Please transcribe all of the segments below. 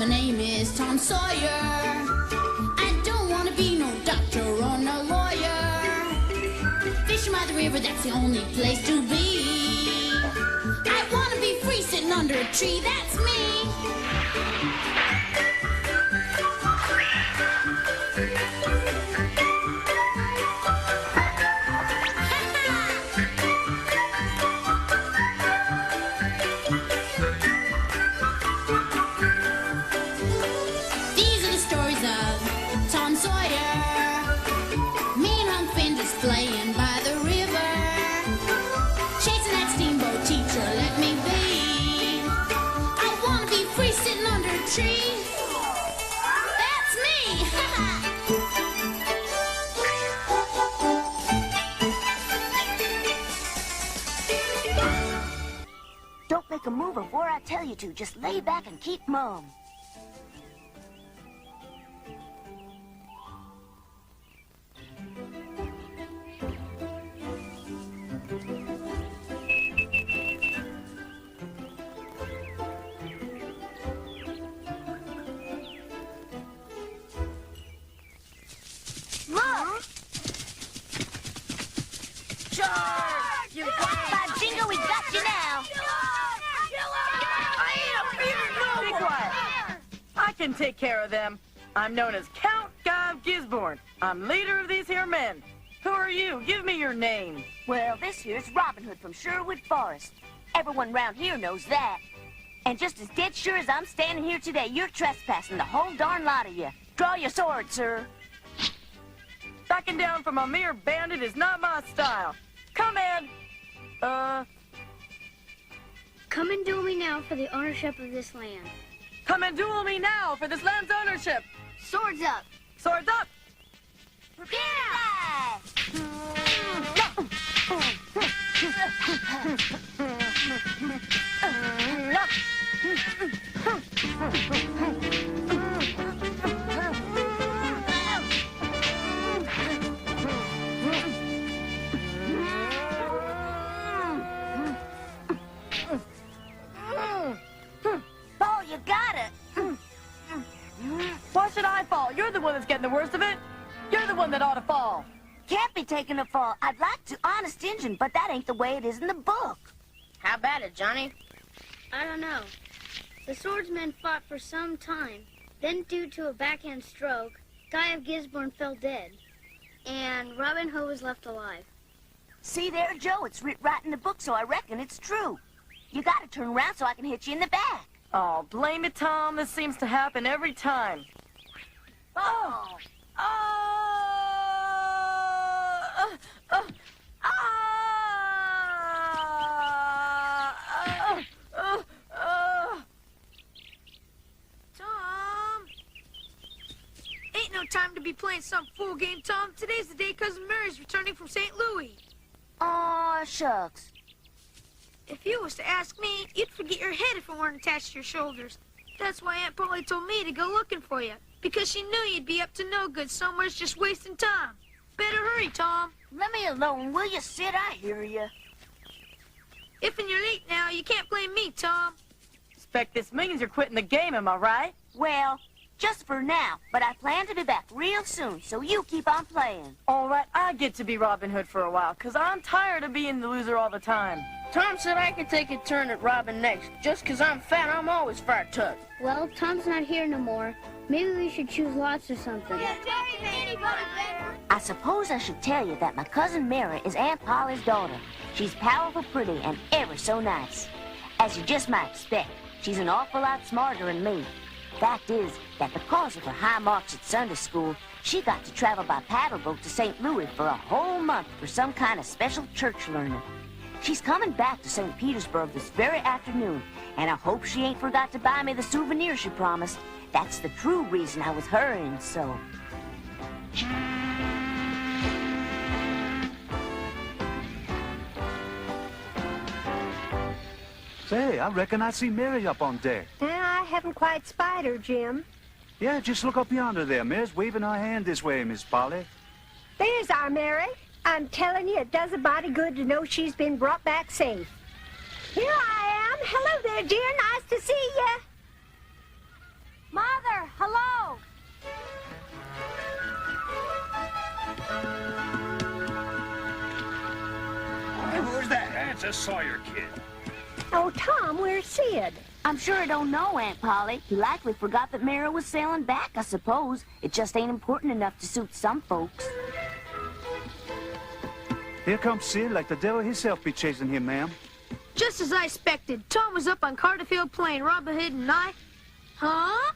name is Tom Sawyer. I don't want to be no doctor or no lawyer. Fishing by the river, that's the only place to be. I want to be free sitting under a tree, that's me. These are the stories of Tom Sawyer. Me and Unc Finn just playing by the river. Chasing that steamboat teacher, let me be. I want to be free sitting under a tree. That's me! Don't make a move before I tell you to. Just lay back and keep mum. Look! Charge! You by jingo, we got you now! Be quiet. I can take care of them. I'm known as Count Guy of Gisborne. I'm leader of these here men. Who are you? Give me your name. Well, this here's Robin Hood from Sherwood Forest. Everyone round here knows that. And just as dead sure as I'm standing here today, you're trespassing, the whole darn lot of you. Draw your sword, sir. Backing down from a mere bandit is not my style. Come in. Come and duel me now for the ownership of this land. Come and duel me now for this land's ownership. Swords up! Swords up. Yeah! Oh, you got it. Why should I fall? You're the one that's getting the worst of it. You're the one that ought to fall. Can't be taking a fall. I'd like to, honest Injun, but that ain't the way it is in the book. How about it, Johnny? I don't know. The swordsmen fought for some time. Then, due to a backhand stroke, Guy of Gisborne fell dead. And Robin Hood was left alive. See there, Joe? It's writ right in the book, so I reckon it's true. You gotta turn around so I can hit you in the back. Oh, blame it, Tom. This seems to happen every time. Oh! Tom! Ain't no time to be playing some fool game, Tom. Today's the day Cousin Mary's returning from St. Louis. Aw, shucks. If you was to ask me, you'd forget your head if it weren't attached to your shoulders. That's why Aunt Polly told me to go looking for you, because she knew you'd be up to no good somewhere's just wasting time. Better hurry, Tom. Let me alone, will you, Sid? I hear you. If you're late now, you can't blame me, Tom. Expect this means you're quitting the game, am I right? Well, just for now, but I plan to be back real soon, so you keep on playing. All right, I get to be Robin Hood for a while, because I'm tired of being the loser all the time. Tom said I could take a turn at Robin next. Just 'cause I'm fat, I'm always fat tucked. Well, Tom's not here no more. Maybe we should choose lots or something. I suppose I should tell you that my cousin Mary is Aunt Polly's daughter. She's powerful pretty and ever so nice. As you just might expect, she's an awful lot smarter than me. Fact is that because of her high marks at Sunday school, she got to travel by paddleboat to St. Louis for a whole month for some kind of special church learning. She's coming back to St. Petersburg this very afternoon, and I hope she ain't forgot to buy me the souvenir she promised. That's the true reason I was hurrying so. Say, I reckon I see Mary up on deck. I haven't quite spied her, Jim. Yeah, just look up yonder there. Mary's waving her hand this way, Miss Polly. There's our Mary. I'm telling you, it does a body good to know she's been brought back safe. Here I am. Hello there, dear. Nice to see you. Mother, hello! Hey, who's that? That's a Sawyer kid. Oh, Tom, where's Sid? I'm sure I don't know, Aunt Polly. He likely forgot that Mary was sailing back, I suppose. It just ain't important enough to suit some folks. Here comes Sid, like the devil himself be chasing him, ma'am. Just as I expected. Tom was up on Cardiff Hill playing Robin Hood and I... Huh?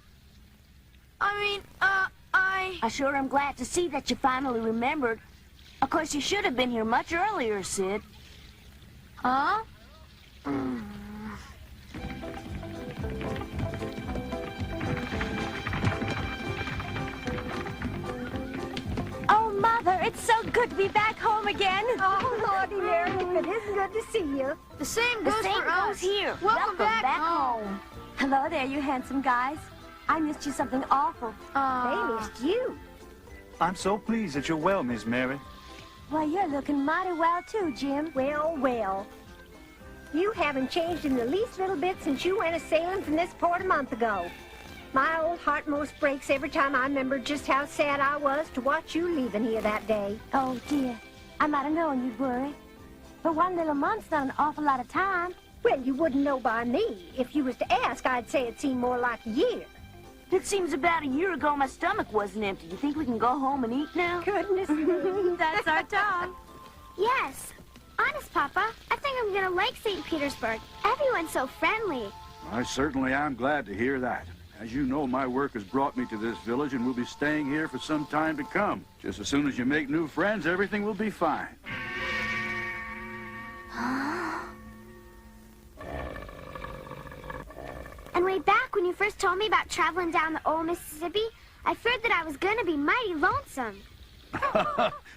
I sure am glad to see that you finally remembered. Of course, you should have been here much earlier, Sid. Huh? Oh, Mother, it's so good to be back home again. Oh, Lordy, Meredith, it is good to see you. The same The goes same for us. goes here. Welcome back home. Hello there, you handsome guys. I missed you something awful. They missed you. I'm so pleased that you're well, Miss Mary. Well, you're looking mighty well, too, Jim. Well, well. You haven't changed in the least little bit since you went a-sailing from this port a month ago. My old heart most breaks every time I remember just how sad I was to watch you leaving here that day. Oh, dear. I might have known you'd worry. But 1 little month's not an awful lot of time. Well, you wouldn't know by me. If you was to ask, I'd say it seemed more like a year. It seems about a year ago my stomach wasn't empty. You think we can go home and eat now? Goodness me. That's our Tom. Yes. Honest, Papa, I think I'm gonna like St. Petersburg. Everyone's so friendly. I certainly am glad to hear that. As you know, my work has brought me to this village, and we'll be staying here for some time to come. Just as soon as you make new friends, everything will be fine. And way back when you first told me about traveling down the old Mississippi, I feared that I was gonna be mighty lonesome.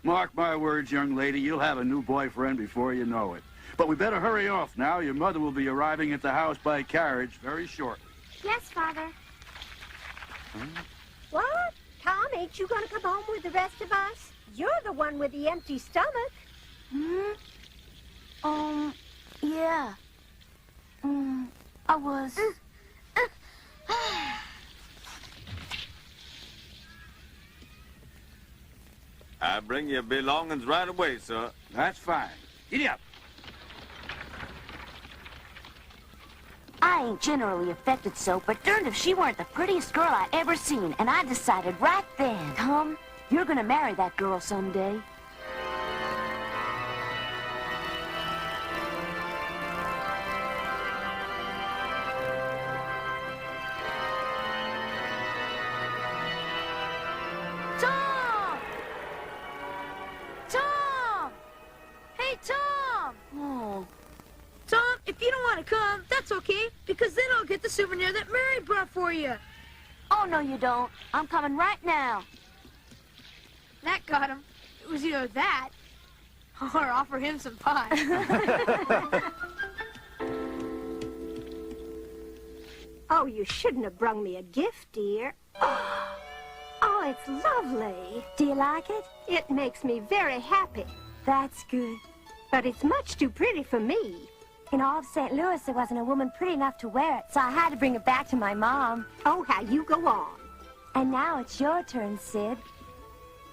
Mark my words, young lady, you'll have a new boyfriend before you know it. But we better hurry off now. Your mother will be arriving at the house by carriage very shortly. Yes, Father. What? Tom, ain't you gonna come home with the rest of us? You're the one with the empty stomach. Yeah. I was... I bring your belongings right away, sir. That's fine. Giddy up. I ain't generally affected so, but darned if she weren't the prettiest girl I ever seen, and I decided right then, Tom, you're gonna marry that girl someday. Tom! Tom! Hey, Tom! Oh. Tom, if you don't want to come, that's okay, because then I'll get the souvenir that Mary brought for you. Oh, no, you don't. I'm coming right now. That got him. It was either that or offer him some pie. Oh, you shouldn't have brung me a gift, dear. Oh, it's lovely. Do you like it? It makes me very happy. That's good. But it's much too pretty for me. In all of St. Louis, there wasn't a woman pretty enough to wear it, so I had to bring it back to my mom. Oh, how you go on. And now it's your turn, Sid.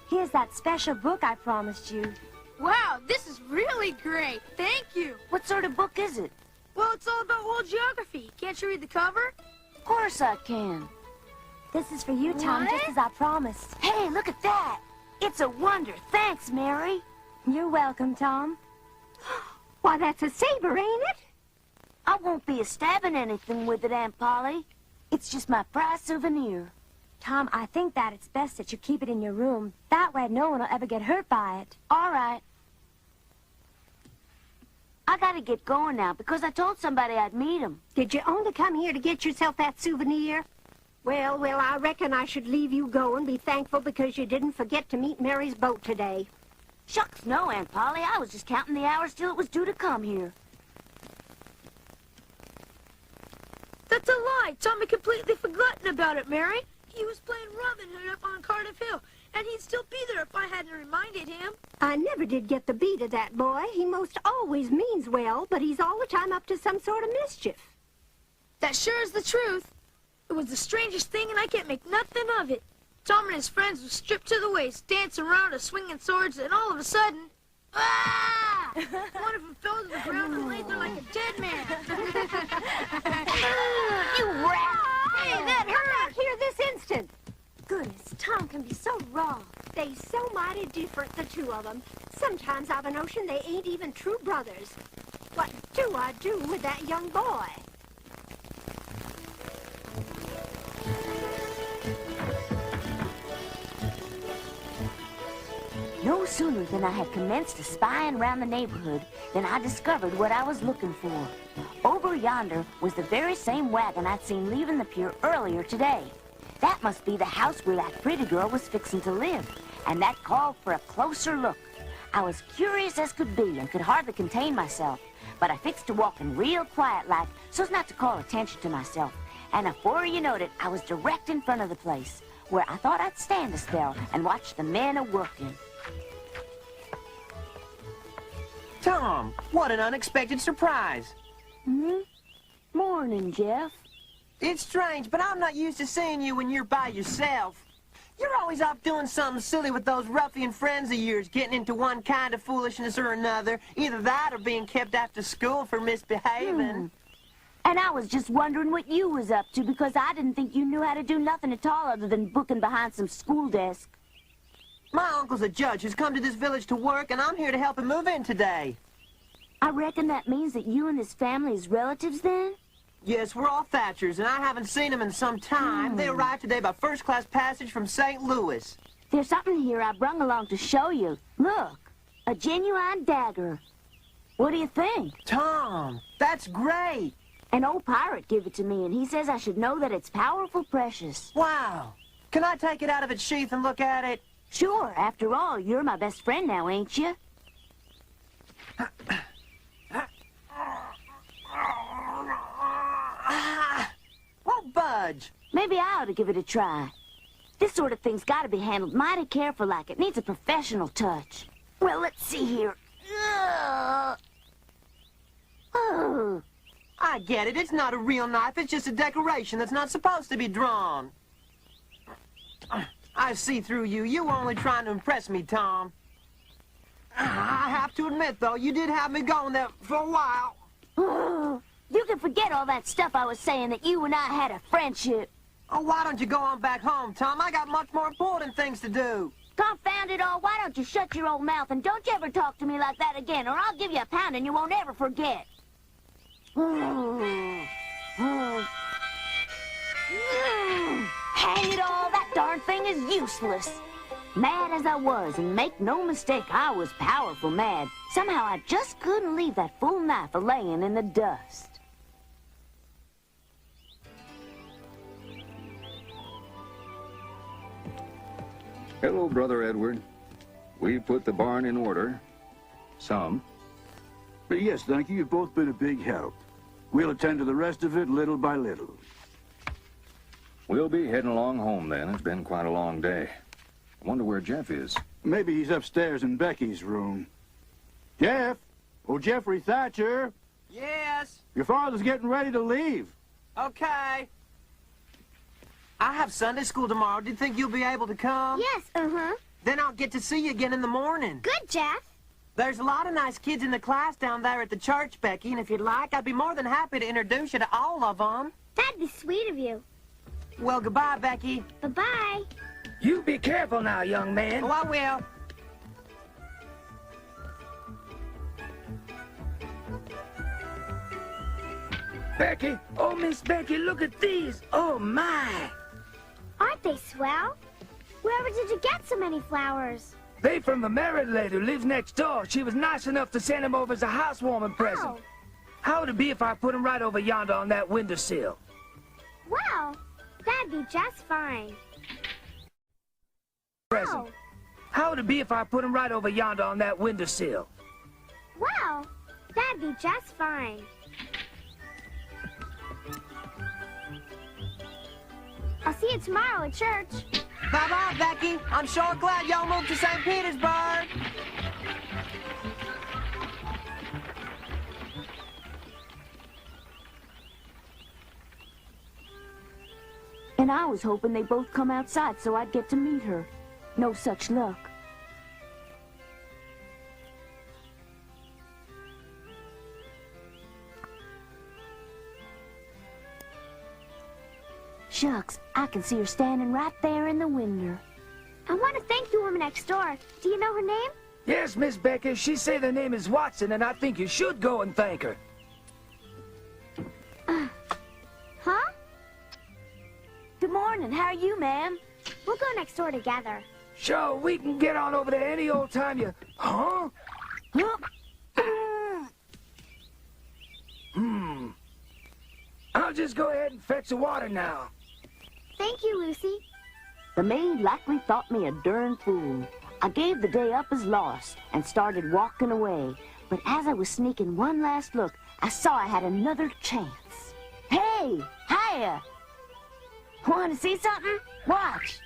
Here's that special book I promised you. Wow, this is really great. Thank you. What sort of book is it? Well, it's all about world geography. Can't you read the cover? Of course I can. This is for you, Tom, What? just as I promised. Hey, look at that. It's a wonder. Thanks, Mary. You're welcome, Tom. Why, that's a saber, ain't it? I won't be stabbing anything with it, Aunt Polly. It's just my prize souvenir. Tom, I think that it's best that you keep it in your room. That way no one will ever get hurt by it. All right. I gotta get going now because I told somebody I'd meet him. Did you only come here to get yourself that souvenir? Well, I reckon I should leave you go and be thankful because you didn't forget to meet Mary's boat today. Shucks, no, Aunt Polly. I was just counting the hours till it was due to come here. That's a lie. Tom had completely forgotten about it, Mary. He was playing Robin Hood up on Cardiff Hill, and he'd still be there if I hadn't reminded him. I never did get the beat of that boy. He most always means well, but he's all the time up to some sort of mischief. That sure is the truth. It was the strangest thing, and I can't make nothing of it. Tom and his friends were stripped to the waist, dancing around us, swinging swords, and all of a sudden... Ah! One of them fell to the ground and laid there like a dead man. You rat! Hey, that hurt! Here this instant! Goodness, Tom can be so raw. They so mighty different, the two of them. Sometimes I've a notion they ain't even true brothers. What do I do with that young boy? No sooner than I had commenced spying around the neighborhood than I discovered what I was looking for. Over yonder was the very same wagon I'd seen leaving the pier earlier today. That must be the house where that pretty girl was fixing to live, and that called for a closer look. I was curious as could be and could hardly contain myself, but I fixed to walking real quiet-like so as not to call attention to myself, and afore you knowed it, I was direct in front of the place, where I thought I'd stand a spell and watch the men a-working. Tom, what an unexpected surprise. Morning, Jeff. It's strange, but I'm not used to seeing you when you're by yourself. You're always off doing something silly with those ruffian friends of yours, getting into one kind of foolishness or another. Either that or being kept after school for misbehaving. And I was just wondering what you was up to because I didn't think you knew how to do nothing at all other than booking behind some school desk. My uncle's a judge who's come to this village to work, and I'm here to help him move in today. I reckon that means that you and this family is relatives, then? Yes, we're all Thatchers, and I haven't seen them in some time. They arrived today by first-class passage from St. Louis. There's something here I brung along to show you. Look, a genuine dagger. What do you think? Tom, that's great. An old pirate gave it to me, and he says I should know that it's powerful precious. Wow. Can I take it out of its sheath and look at it? Sure. After all, you're my best friend now, ain't you? Won't budge. Maybe I ought to give it a try. This sort of thing's got to be handled mighty careful like. It needs a professional touch. Well, let's see here. Oh. I get it. It's not a real knife. It's just a decoration that's not supposed to be drawn. I see through you. You were only trying to impress me, Tom. I have to admit, though, you did have me going there for a while. You can forget all that stuff I was saying that you and I had a friendship. Oh, why don't you go on back home, Tom? I got much more important things to do. Confound it all, why don't you shut your old mouth and don't you ever talk to me like that again, or I'll give you a pound and you won't ever forget. Hang it all, that darn thing is useless. Mad as I was, and make no mistake, I was powerful mad. Somehow I just couldn't leave that fool knife a-laying in the dust. Hello, Brother Edward. We put the barn in order. Some. But yes, thank you. You've both been a big help. We'll attend to the rest of it little by little. We'll be heading along home then. It's been quite a long day. I wonder where Jeff is. Maybe he's upstairs in Becky's room. Jeff? Oh, Jeffrey Thatcher? Yes? Your father's getting ready to leave. Okay. I have Sunday school tomorrow. Do you think you'll be able to come? Yes, Then I'll get to see you again in the morning. Good, Jeff. There's a lot of nice kids in the class down there at the church, Becky, and if you'd like, I'd be more than happy to introduce you to all of them. That'd be sweet of you. Well, goodbye, Becky. Bye-bye. You be careful now, young man. Oh, I will. Becky? Oh, Miss Becky, look at these. Oh, my. Aren't they swell? Wherever did you get so many flowers? They from a married lady who lives next door. She was nice enough to send them over as a housewarming present. Oh. How would it be if I put them right over yonder on that windowsill? Well, that'd be just fine. Present. How would it be if I put them right over yonder on that windowsill? Well, that'd be just fine. I'll see you tomorrow at church. Bye-bye, Becky. I'm sure glad y'all moved to St. Petersburg. And I was hoping they both come outside so I'd get to meet her. No such luck. Shucks, I can see her standing right there in the window. I want to thank the woman next door. Do you know her name? Yes, Miss Becker. She say the name is Watson, and I think you should go and thank her. Huh? Good morning. How are you, ma'am? We'll go next door together. Sure, we can get on over there any old time you... Huh? I'll just go ahead and fetch the water now. Thank you, Lucy. The maid likely thought me a darn fool. I gave the day up as lost and started walking away. But as I was sneaking one last look, I saw I had another chance. Hey! Hiya! Want to see something? Watch!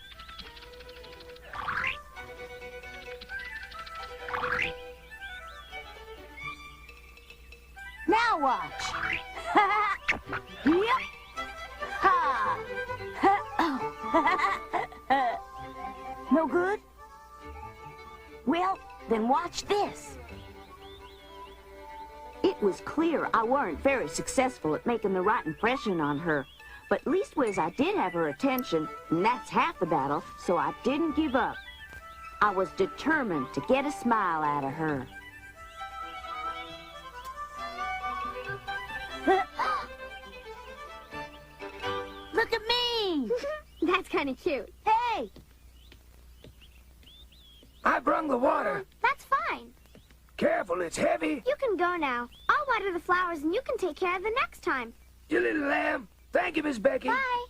Now watch! Yep! Ha! Oh. No good? Well, then watch this. It was clear I weren't very successful at making the right impression on her. But leastways I did have her attention, and that's half the battle, so I didn't give up. I was determined to get a smile out of her. Look at me! That's kind of cute. Hey! I brung the water. That's fine. Careful, it's heavy. You can go now. I'll water the flowers and you can take care of the next time. You little lamb. Thank you, Miss Becky. Bye.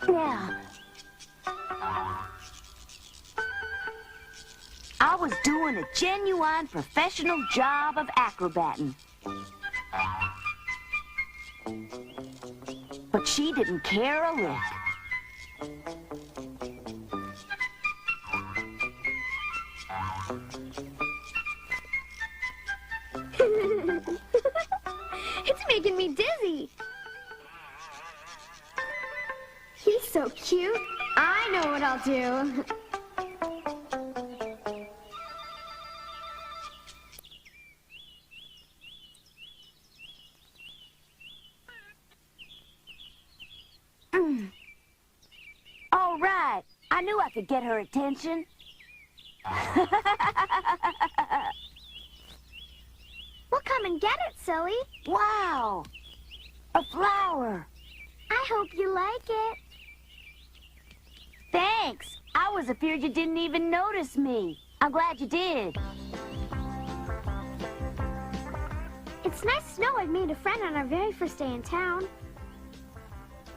Now, I was doing a genuine professional job of acrobating. But she didn't care a lick. It's making me dizzy. He's so cute. I know what I'll do. All right. I knew I could get her attention. We'll come and get it, silly. Wow! A flower. I hope you like it. Thanks. I was afeard you didn't even notice me. I'm glad you did. It's nice to know I've made a friend on our very first day in town.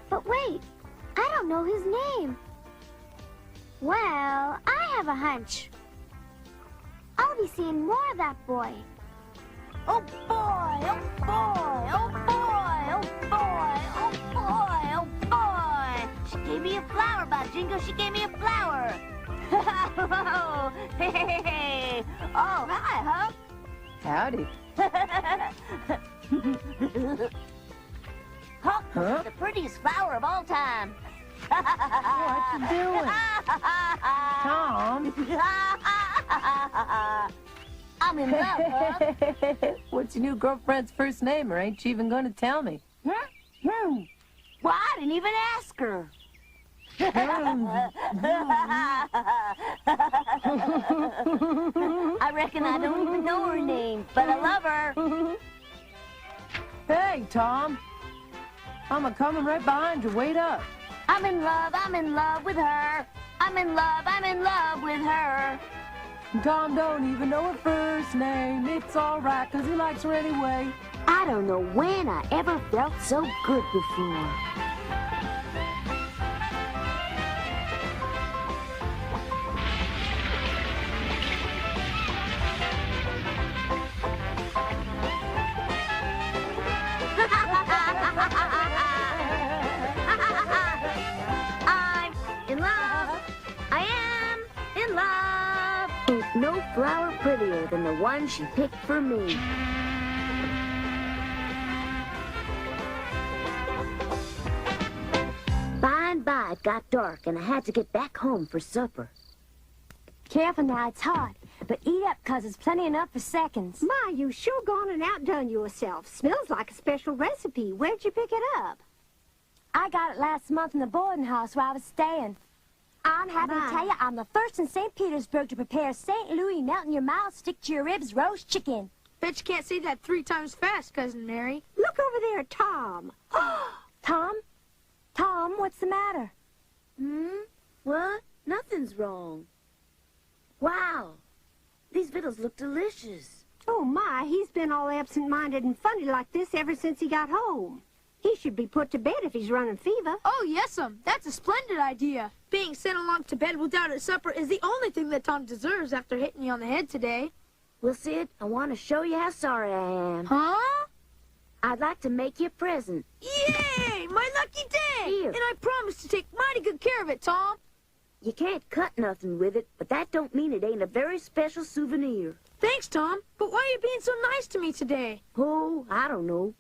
But wait, I don't know his name. Well, I have a hunch. I'll be seeing more of that boy. Oh boy, oh boy, oh boy, oh boy, oh boy, oh boy. She gave me a flower, by jingo, she gave me a flower. Oh, hey. Oh, hi, Huck. Howdy. Huck, the prettiest flower of all time. What you doing? Tom? I'm in love, Huck. What's your new girlfriend's first name, or ain't you even going to tell me? Well, I didn't even ask her. I reckon I don't even know her name, but I love her. Hey, Tom. I'm a-coming right behind you. Wait up. I'm in love with her. I'm in love with her. Tom don't even know her first name. It's all right, 'cause he likes her anyway. I don't know when I ever felt so good before. I'm flower prettier than the one she picked for me. By and by, it got dark, and I had to get back home for supper. Careful now, it's hot. But eat up, 'cause it's plenty enough for seconds. My, you sure gone and outdone yourself. Smells like a special recipe. Where'd you pick it up? I got it last month in the boarding house where I was staying. I'm happy to tell you I'm the first in St. Petersburg to prepare St. Louis melt-in-your-mouth, stick-to-your-ribs roast chicken. Bet you can't say that 3 times fast, Cousin Mary. Look over there at Tom. Tom? Tom, what's the matter? What? Nothing's wrong. Wow. These victuals look delicious. Oh, my, he's been all absent-minded and funny like this ever since he got home. He should be put to bed if he's running fever. Oh, yes'm. That's a splendid idea. Being sent along to bed without a supper is the only thing that Tom deserves after hitting you on the head today. Well, Sid, I want to show you how sorry I am. Huh? I'd like to make you a present. Yay! My lucky day! Here. And I promise to take mighty good care of it, Tom. You can't cut nothing with it, but that don't mean it ain't a very special souvenir. Thanks, Tom. But why are you being so nice to me today? Oh, I don't know.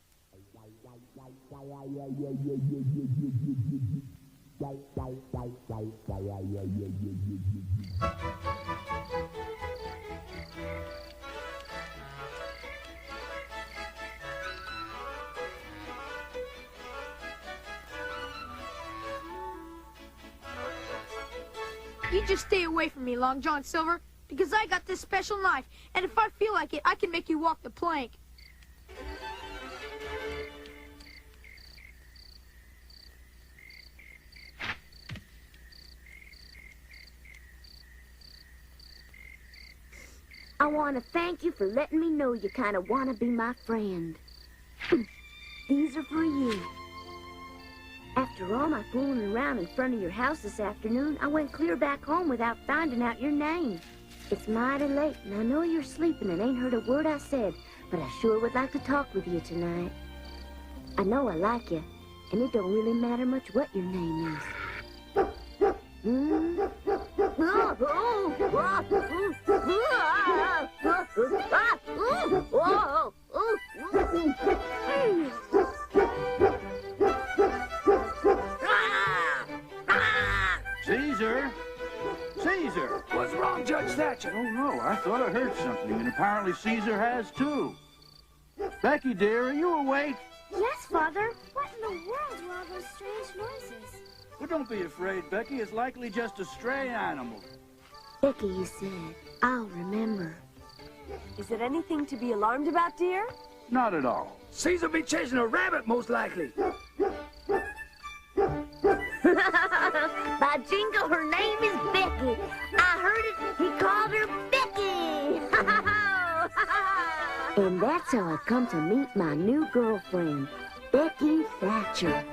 You just stay away from me, Long John Silver, because I got this special knife, and if I feel like it, I can make you walk the plank. I want to thank you for letting me know you kind of want to be my friend. These are for you. After all my fooling around in front of your house this afternoon, I went clear back home without finding out your name. It's mighty late, and I know you're sleeping and ain't heard a word I said, but I sure would like to talk with you tonight. I know I like you, and it don't really matter much what your name is. Caesar? Caesar! What's wrong, Judge Thatcher? Oh, no, I thought I heard something, and apparently Caesar has, too. Becky, dear, are you awake? Yes, Father. What in the world were all those strange noises? Well, don't be afraid, Becky. It's likely just a stray animal. Becky, you said, I'll remember. Is it anything to be alarmed about, dear? Not at all. Caesar be chasing a rabbit, most likely. By jingo, her name is Becky. I heard it. He called her Becky. And that's how I come to meet my new girlfriend, Becky Thatcher.